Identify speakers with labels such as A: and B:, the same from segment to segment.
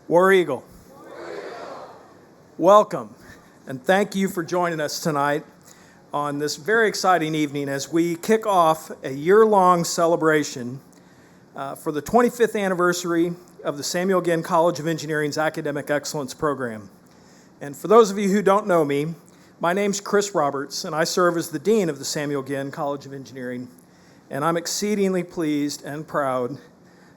A: War Eagle. Welcome, and thank you for joining us tonight on this very exciting evening as we kick off a year-long celebration for the 25th anniversary of the Samuel Ginn College of Engineering's Academic Excellence Program. And for those of you who don't know me, my name's Chris Roberts, and I serve as the Dean of the Samuel Ginn College of Engineering, and I'm exceedingly pleased and proud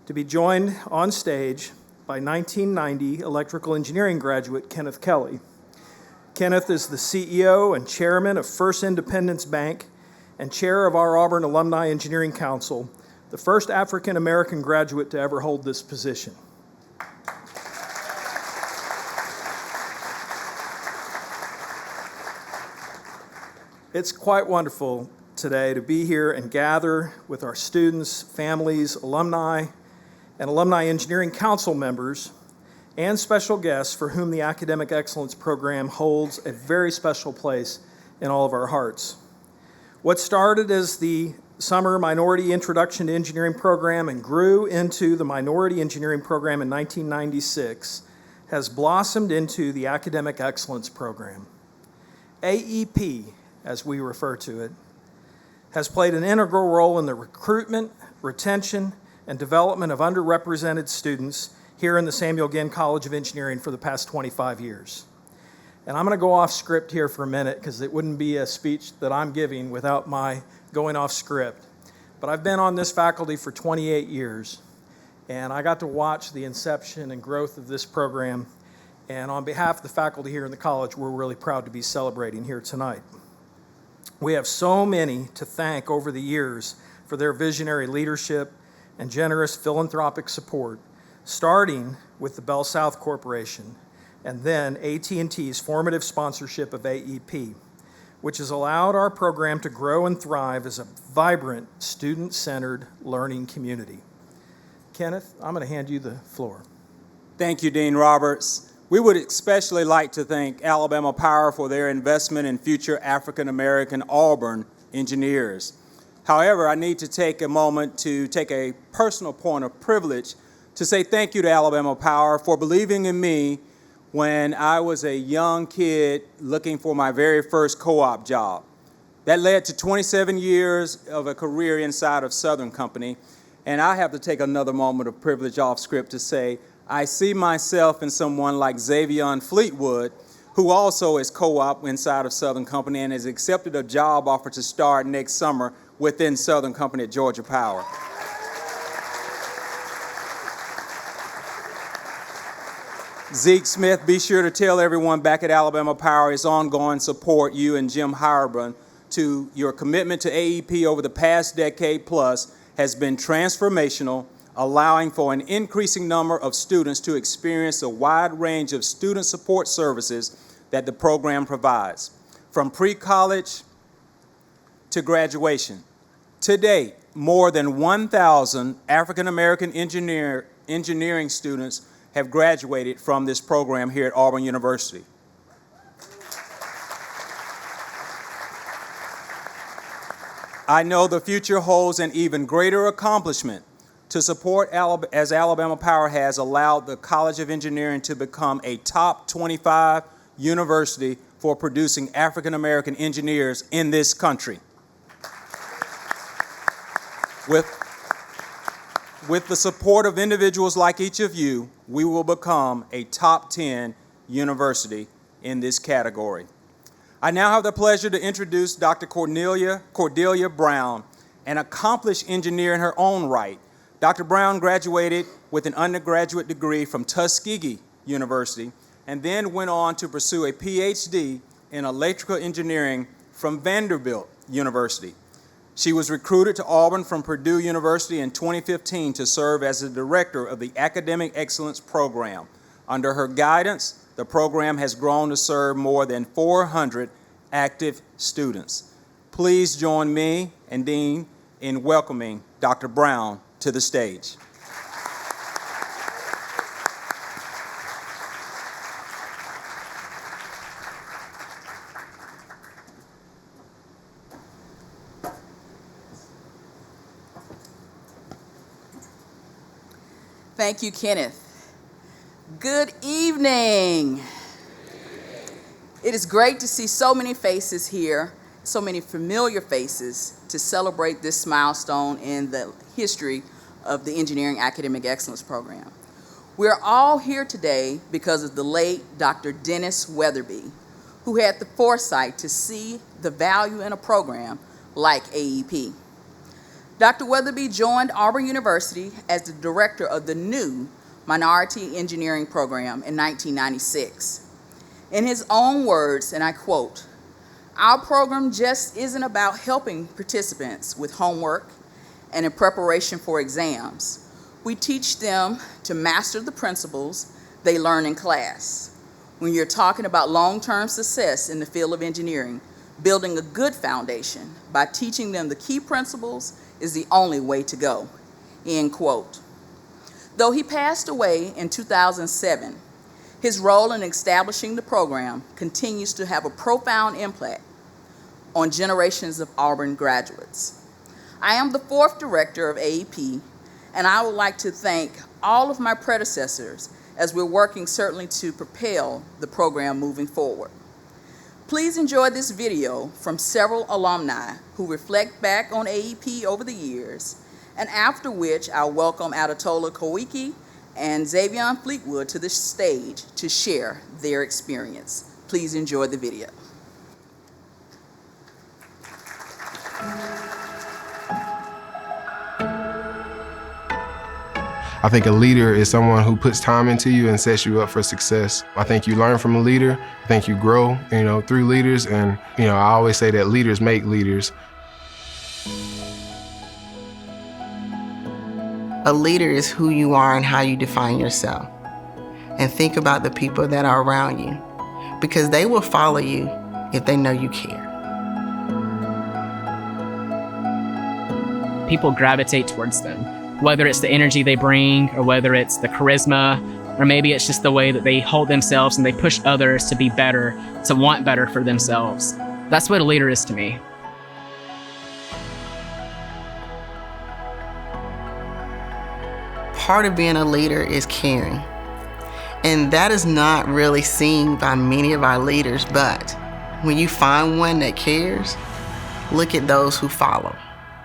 A: to be joined on stage by 1990 electrical engineering graduate Kenneth Kelly. Kenneth is the CEO and chairman of First Independence Bank and chair of our Auburn Alumni Engineering Council, the first African-American graduate to ever hold this position. It's quite wonderful today to be here and gather with our students, families, alumni, and Alumni Engineering Council members, and special guests for whom the Academic Excellence Program holds a very special place in all of our hearts. What started as the Summer Minority Introduction to Engineering Program and grew into the Minority Engineering Program in 1996 has blossomed into the Academic Excellence Program. AEP, as we refer to it, has played an integral role in the recruitment, retention, and development of underrepresented students here in the Samuel Ginn College of Engineering for the past 25 years. And I'm going to go off script here for a minute because it wouldn't be a speech that I'm giving without my going off script. But I've been on this faculty for 28 years, and I got to watch the inception and growth of this program. And on behalf of the faculty here in the college, we're really proud to be celebrating here tonight. We have so many to thank over the years for their visionary leadership and generous philanthropic support, starting with the Bell South Corporation and then AT&T's formative sponsorship of AEP, which has allowed our program to grow and thrive as a vibrant, student-centered learning community. Kenneth, I'm going to hand you the floor.
B: Thank you, Dean Roberts. We would especially like to thank Alabama Power for their investment in future African-American Auburn engineers. However, I need to take a moment to take a personal point of privilege to say thank you to Alabama Power for believing in me when I was a young kid looking for my very first co-op job. That led to 27 years of a career inside of Southern Company, and I have to take another moment of privilege off script to say I see myself in someone like Xavier Fleetwood, who also is co-op inside of Southern Company and has accepted a job offer to start next summer within Southern Company at Georgia Power. Zeke Smith, be sure to tell everyone back at Alabama Power his ongoing support, you and Jim Halbrun, to your commitment to AEP over the past decade plus has been transformational, allowing for an increasing number of students to experience a wide range of student support services that the program provides, from pre-college to graduation. To date, more than 1,000 African-American engineering students have graduated from this program here at Auburn University. I know the future holds an even greater accomplishment to support, as Alabama Power has allowed the College of Engineering to become a top 25 university for producing African-American engineers in this country. With the support of individuals like each of you, we will become a top 10 university in this category. I now have the pleasure to introduce Dr. Cordelia Brown, an accomplished engineer in her own right. Dr. Brown graduated with an undergraduate degree from Tuskegee University and then went on to pursue a PhD in electrical engineering from Vanderbilt University. She was recruited to Auburn from Purdue University in 2015 to serve as the director of the Academic Excellence Program. Under her guidance, the program has grown to serve more than 400 active students. Please join me and Dean in welcoming Dr. Brown to the stage.
C: Thank you, Kenneth. Good evening. It is great to see so many faces here, so many familiar faces to celebrate this milestone in the history of the Engineering Academic Excellence Program. We're all here today because of the late Dr. Dennis Weatherby, who had the foresight to see the value in a program like AEP. Dr. Weatherby joined Auburn University as the director of the new Minority Engineering Program in 1996. In his own words, and I quote, "Our program just isn't about helping participants with homework and in preparation for exams. We teach them to master the principles they learn in class. When you're talking about long-term success in the field of engineering, building a good foundation by teaching them the key principles is the only way to go," end quote. Though he passed away in 2007, his role in establishing the program continues to have a profound impact on generations of Auburn graduates. I am the fourth director of AEP, and I would like to thank all of my predecessors as we're working certainly to propel the program moving forward. Please enjoy this video from several alumni who reflect back on AEP over the years, and after which I'll welcome Attila Kwiki and Xavier Fleetwood to the stage to share their experience. Please enjoy the video.
D: I think a leader is someone who puts time into you and sets you up for success. I think you learn from a leader. I think you grow, through leaders. And, I always say that leaders make leaders.
E: A leader is who you are and how you define yourself. And think about the people that are around you, because they will follow you if they know you care.
F: People gravitate towards them, whether it's the energy they bring or whether it's the charisma, or maybe it's just the way that they hold themselves and they push others to be better, to want better for themselves. That's what a leader is to me.
E: Part of being a leader is caring. And that is not really seen by many of our leaders, but when you find one that cares, look at those who follow.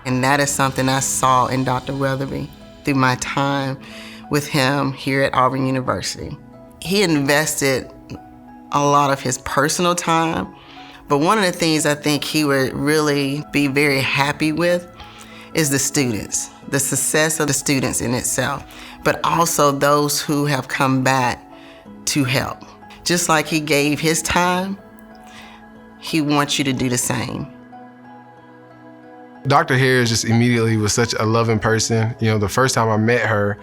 E: And that is something I saw in Dr. Weatherby through my time with him here at Auburn University. He invested a lot of his personal time, but one of the things I think he would really be very happy with is the students, the success of the students in itself, but also those who have come back to help. Just like he gave his time, he wants you to do the same.
D: Dr. Harris just immediately was such a loving person. The first time I met her,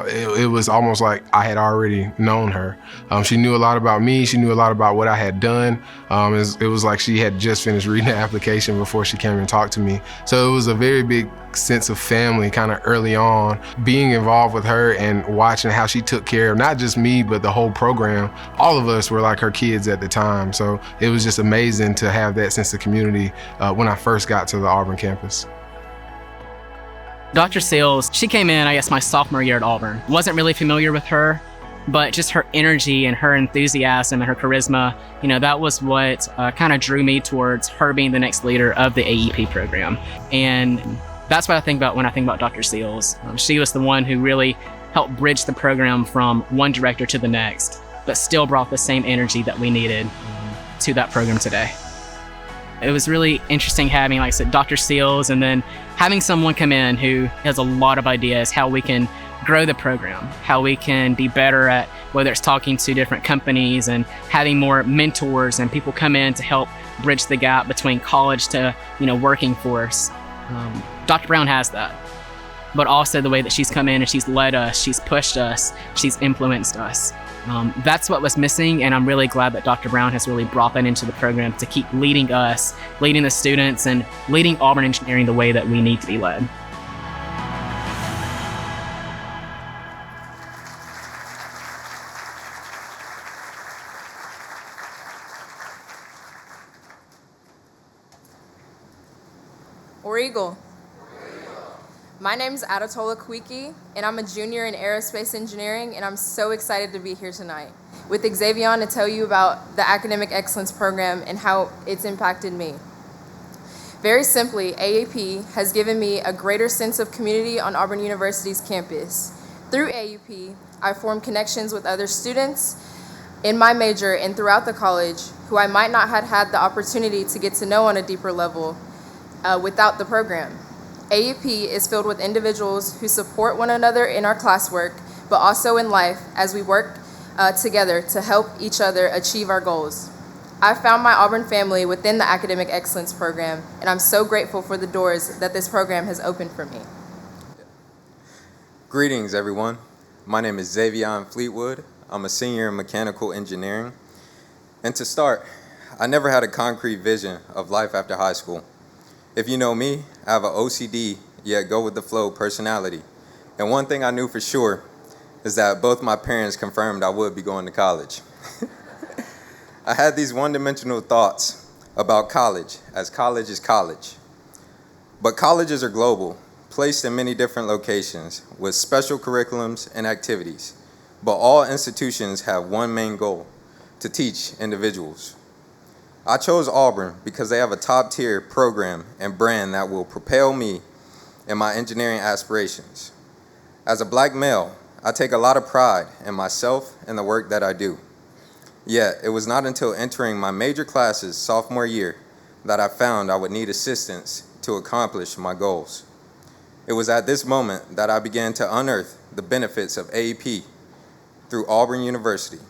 D: it was almost like I had already known her. She knew a lot about me. She knew a lot about what I had done. It was like she had just finished reading the application before she came and talked to me. So it was a very big sense of family kind of early on. Being involved with her and watching how she took care of not just me, but the whole program. All of us were like her kids at the time. So it was just amazing to have that sense of community when I first got to the Auburn campus.
F: Dr. Sales, she came in, I guess, my sophomore year at Auburn. Wasn't really familiar with her, but just her energy and her enthusiasm and her charisma, that was what kind of drew me towards her being the next leader of the AEP program. And that's what I think about when I think about Dr. Seals. She was the one who really helped bridge the program from one director to the next, but still brought the same energy that we needed to that program today. It was really interesting having, like I said, Dr. Seals, and then having someone come in who has a lot of ideas how we can grow the program, how we can be better at whether it's talking to different companies and having more mentors and people come in to help bridge the gap between college to, working force. Dr. Brown has that, but also the way that she's come in and she's led us, she's pushed us, she's influenced us. That's what was missing, and I'm really glad that Dr. Brown has really brought that into the program to keep leading us, leading the students, and leading Auburn engineering the way that we need to be led.
G: War Eagle. My name is Attila Kwiki, and I'm a junior in aerospace engineering, and I'm so excited to be here tonight with Xavier to tell you about the Academic Excellence Program and how it's impacted me. Very simply, AEP has given me a greater sense of community on Auburn University's campus. Through AEP, I formed connections with other students in my major and throughout the college who I might not have had the opportunity to get to know on a deeper level without the program. AEP is filled with individuals who support one another in our classwork, but also in life as we work together to help each other achieve our goals. I found my Auburn family within the Academic Excellence Program, and I'm so grateful for the doors that this program has opened for me.
H: Greetings, everyone. My name is Xavier Fleetwood. I'm a senior in mechanical engineering. And to start, I never had a concrete vision of life after high school. If you know me, I have an OCD, yet go-with-the-flow personality. And one thing I knew for sure is that both my parents confirmed I would be going to college. I had these one-dimensional thoughts about college, as college is college. But colleges are global, placed in many different locations with special curriculums and activities. But all institutions have one main goal: to teach individuals. I chose Auburn because they have a top-tier program and brand that will propel me in my engineering aspirations. As a black male, I take a lot of pride in myself and the work that I do. Yet, it was not until entering my major classes sophomore year that I found I would need assistance to accomplish my goals. It was at this moment that I began to unearth the benefits of AEP through Auburn University.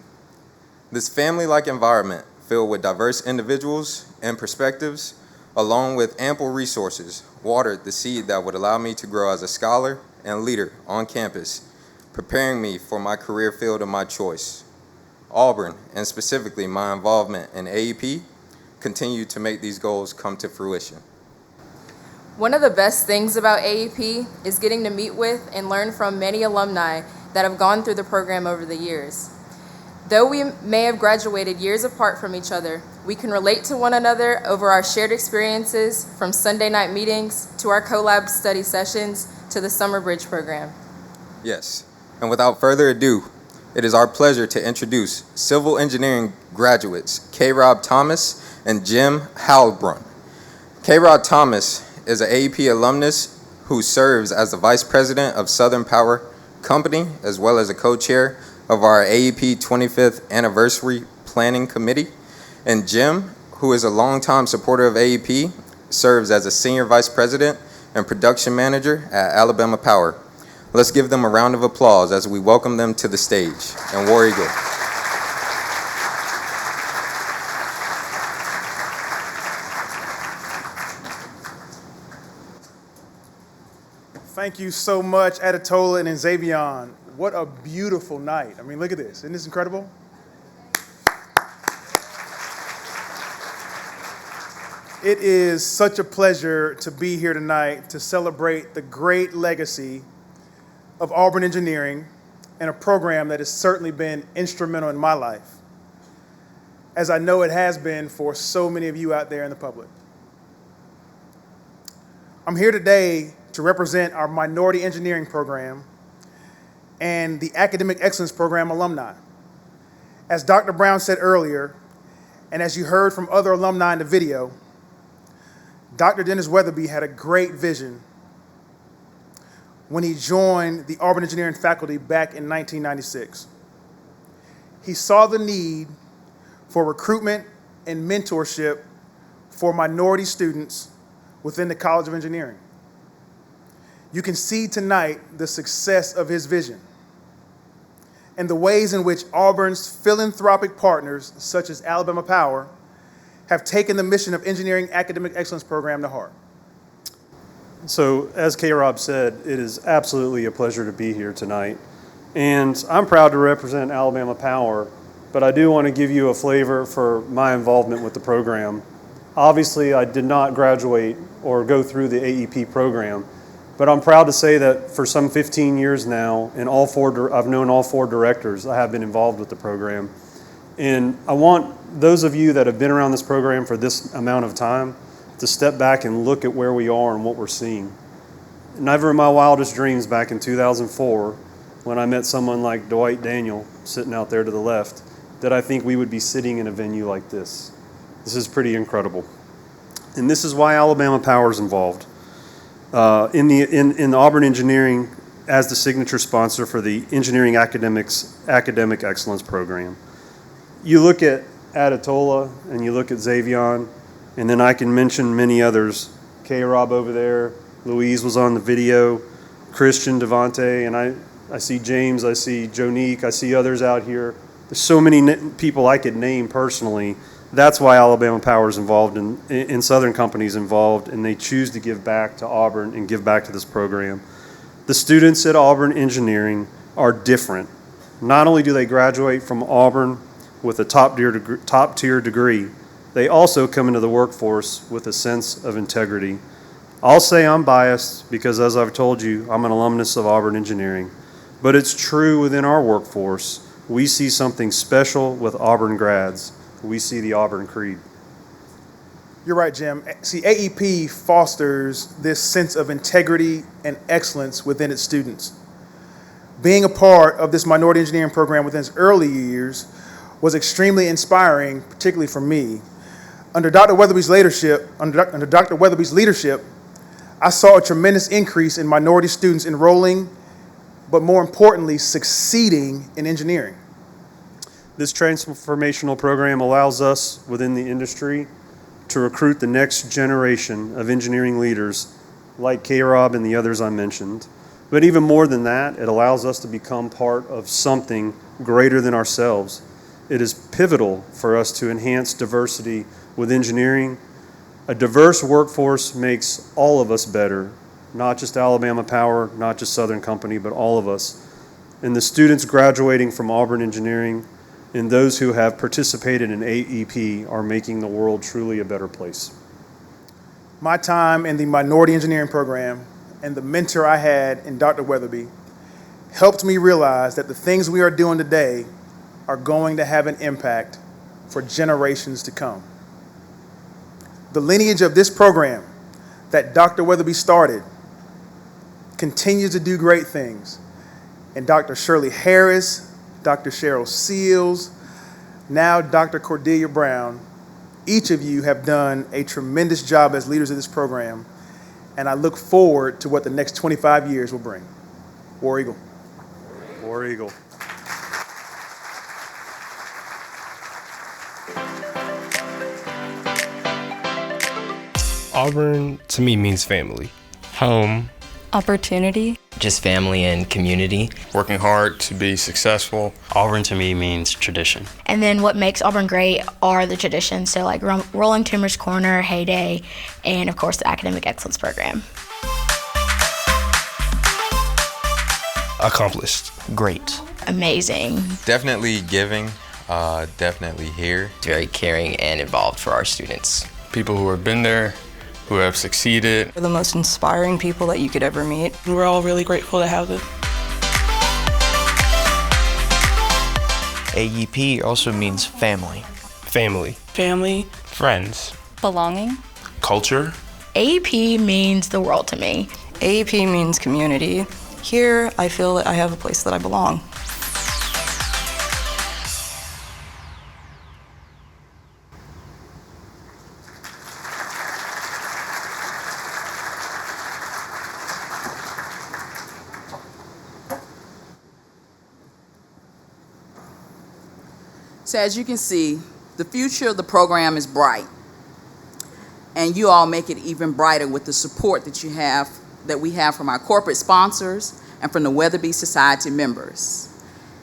H: This family-like environment filled with diverse individuals and perspectives, along with ample resources, watered the seed that would allow me to grow as a scholar and leader on campus, preparing me for my career field of my choice. Auburn, and specifically my involvement in AEP, continued to make these goals come to fruition.
G: One of the best things about AEP is getting to meet with and learn from many alumni that have gone through the program over the years. Though we may have graduated years apart from each other, we can relate to one another over our shared experiences, from Sunday night meetings to our collab study sessions to the Summer Bridge program.
H: Yes, and without further ado, it is our pleasure to introduce civil engineering graduates K-Rob Thomas and Jim Halbrun. K-Rob Thomas is an AEP alumnus who serves as the Vice President of Southern Power Company, as well as a co-chair of our AEP 25th Anniversary Planning Committee. And Jim, who is a longtime supporter of AEP, serves as a Senior Vice President and Production Manager at Alabama Power. Let's give them a round of applause as we welcome them to the stage. And War Eagle.
I: Thank you so much, Attila and Xavier. What a beautiful night. I mean, look at this. Isn't this incredible? It is such a pleasure to be here tonight to celebrate the great legacy of Auburn Engineering and a program that has certainly been instrumental in my life, as I know it has been for so many of you out there in the public. I'm here today to represent our minority engineering program and the Academic Excellence Program alumni. As Dr. Brown said earlier, and as you heard from other alumni in the video, Dr. Dennis Weatherby had a great vision when he joined the Auburn Engineering faculty back in 1996. He saw the need for recruitment and mentorship for minority students within the College of Engineering. You can see tonight the success of his vision and the ways in which Auburn's philanthropic partners, such as Alabama Power, have taken the mission of Engineering Academic Excellence Program to heart.
J: So, as K-Rob said, it is absolutely a pleasure to be here tonight. And I'm proud to represent Alabama Power, but I do want to give you a flavor for my involvement with the program. Obviously, I did not graduate or go through the AEP program, but I'm proud to say that for some 15 years now, and I've known all four directors. I have been involved with the program. And I want those of you that have been around this program for this amount of time to step back and look at where we are and what we're seeing. never in my wildest dreams back in 2004, when I met someone like Dwight Daniel sitting out there to the left, did I think we would be sitting in a venue like this. This is pretty incredible. And this is why Alabama Power is involved. In Auburn Engineering as the signature sponsor for the Engineering Academic Excellence Program. You look at Attila and you look at Xavier, and then I can mention many others. K-Rob over there, Louise was on the video, Christian, Devontae, and I see James, I see Jonique, I see others out here. There's so many people I could name personally. That's why Alabama Power is involved in Southern Company's involved, and they choose to give back to Auburn and give back to this program. The students at Auburn Engineering are different. Not only do they graduate from Auburn with a top-tier degree, they also come into the workforce with a sense of integrity. I'll say I'm biased because, as I've told you, I'm an alumnus of Auburn Engineering, but it's true within our workforce. We see something special with Auburn grads. We see the Auburn Creed.
I: You're right, Jim. See, AEP fosters this sense of integrity and excellence within its students. Being a part of this minority engineering program within its early years was extremely inspiring, particularly for me. Under Dr. Weatherby's leadership, I saw a tremendous increase in minority students enrolling, but more importantly, succeeding in engineering.
J: This transformational program allows us within the industry to recruit the next generation of engineering leaders like K-Rob and the others I mentioned. But even more than that, it allows us to become part of something greater than ourselves. It is pivotal for us to enhance diversity with engineering. A diverse workforce makes all of us better, not just Alabama Power, not just Southern Company, but all of us. And the students graduating from Auburn Engineering and those who have participated in AEP are making the world truly a better place.
I: My time in the minority engineering program and the mentor I had in Dr. Weatherby helped me realize that the things we are doing today are going to have an impact for generations to come. The lineage of this program that Dr. Weatherby started continues to do great things. And Dr. Shirley Harris, Dr. Cheryl Seals, now Dr. Cordelia Brown, each of you have done a tremendous job as leaders of this program, and I look forward to what the next 25 years will bring. War Eagle.
J: War Eagle.
K: Auburn to me means family, home,
L: opportunity,
M: just family and community.
K: Working hard to be successful.
N: Auburn to me means tradition.
L: And then what makes Auburn great are the traditions. So like Rolling Tumors Corner, Heyday, and of course the Academic Excellence Program.
K: Accomplished.
N: Great.
L: Amazing.
H: Definitely giving, definitely here.
M: Very caring and involved for our students.
K: People who have been there, who have succeeded.
O: They're the most inspiring people that you could ever meet.
P: We're all really grateful to have them.
N: AEP also means family.
K: Family.
P: Family.
K: Friends.
L: Belonging.
K: Culture.
L: AEP means the world to me.
O: AEP means community. Here, I feel that I have a place that I belong.
C: So as you can see, the future of the program is bright, and you all make it even brighter with the support that we have from our corporate sponsors and from the Weatherby Society members.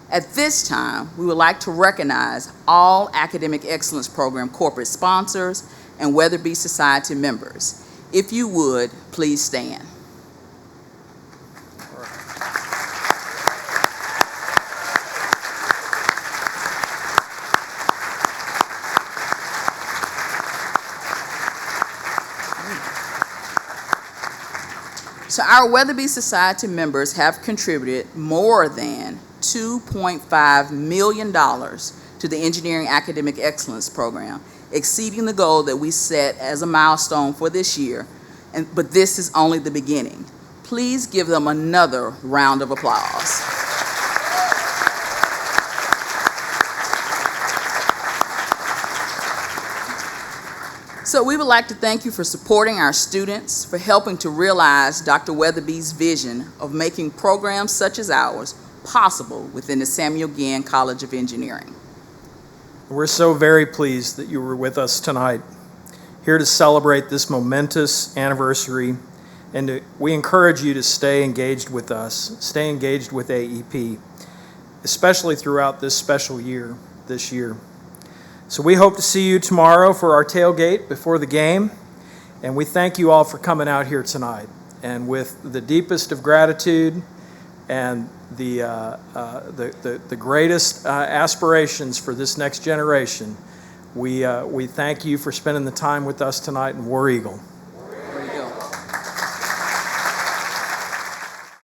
C: At this time, we would like to recognize all Academic Excellence Program corporate sponsors and Weatherby Society members. If you would, please stand. So our Weatherby Society members have contributed more than $2.5 million to the Engineering Academic Excellence Program, exceeding the goal that we set as a milestone for this year. But this is only the beginning. Please give them another round of applause. So we would like to thank you for supporting our students, for helping to realize Dr. Weatherby's vision of making programs such as ours possible within the Samuel Ginn College of Engineering.
A: We're so very pleased that you were with us tonight, here to celebrate this momentous anniversary, and we encourage you to stay engaged with us, stay engaged with AEP, especially throughout this special year, this year. So we hope to see you tomorrow for our tailgate before the game, and we thank you all for coming out here tonight. And with the deepest of gratitude and the greatest aspirations for this next generation, we thank you for spending the time with us tonight in War Eagle.